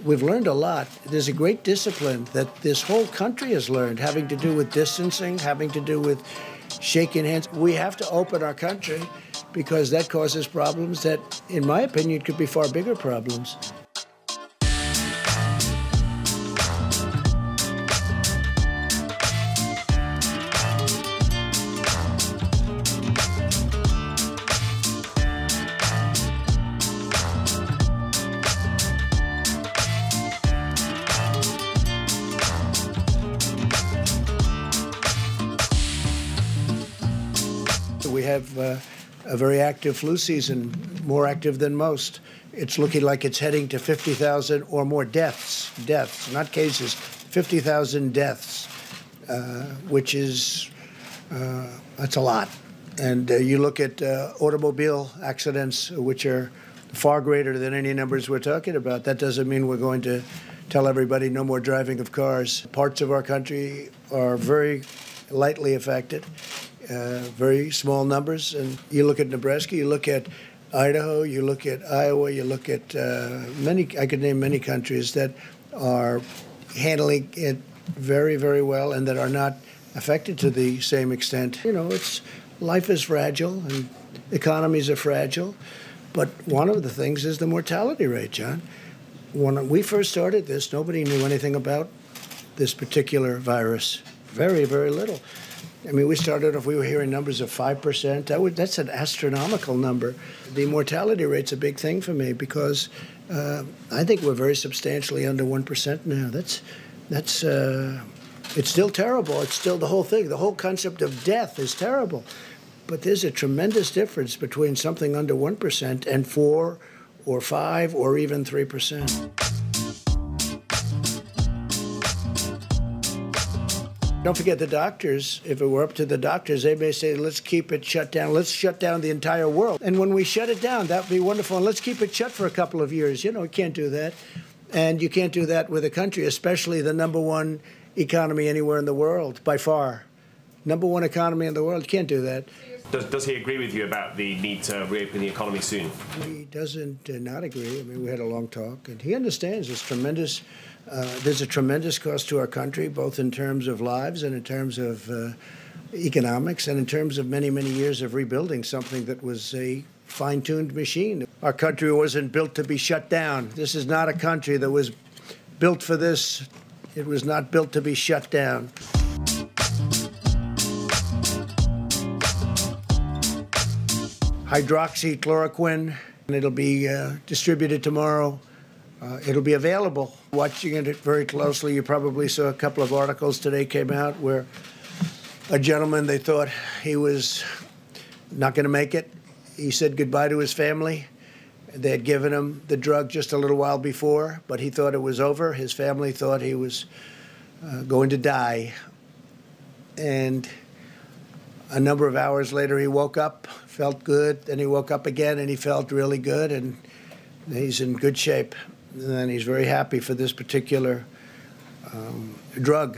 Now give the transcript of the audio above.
We've learned a lot. There's a great discipline that this whole country has learned, having to do with distancing, having to do with shaking hands. We have to open our country because that causes problems that, in my opinion, could be far bigger problems. We have a very active flu season, more active than most. It's looking like it's heading to 50,000 or more deaths, not cases, 50,000 deaths, which is, that's a lot. And you look at automobile accidents, which are far greater than any numbers we're talking about. That doesn't mean we're going to tell everybody no more driving of cars. Parts of our country are very lightly affected. Very small numbers, and you look at Nebraska, you look at Idaho, you look at Iowa, you look at I could name many countries that are handling it very, very well and that are not affected to the same extent. You know, life is fragile and economies are fragile, but one of the things is the mortality rate, John. When we first started this, nobody knew anything about this particular virus. Very, very little. I mean, we started off, we were hearing numbers of 5%. That's an astronomical number. The mortality rate's a big thing for me because I think we're very substantially under 1% now. It's still terrible. It's still the whole thing. The whole concept of death is terrible. But there's a tremendous difference between something under 1% and 4 or 5 or even 3%. Don't forget the doctors. If it were up to the doctors, they may say, let's keep it shut down. Let's shut down the entire world. And when we shut it down, that would be wonderful. And let's keep it shut for a couple of years. You know, you can't do that. And you can't do that with a country, especially the #1 economy anywhere in the world, by far. #1 economy in the world. You can't do that. Does he agree with you about the need to reopen the economy soon? He doesn't not agree. I mean, we had a long talk, and he understands there's a tremendous cost to our country, both in terms of lives and in terms of economics and in terms of many, many years of rebuilding something that was a fine-tuned machine. Our country wasn't built to be shut down. This is not a country that was built for this. It was not built to be shut down. Hydroxychloroquine, and it'll be distributed tomorrow. It'll be available. Watching it very closely, you probably saw a couple of articles today came out where a gentleman, they thought he was not going to make it. He said goodbye to his family. They had given him the drug just a little while before, but he thought it was over. His family thought he was going to die. And a number of hours later, he woke up, felt good. Then he woke up again, and he felt really good, and he's in good shape. And he's very happy for this particular drug.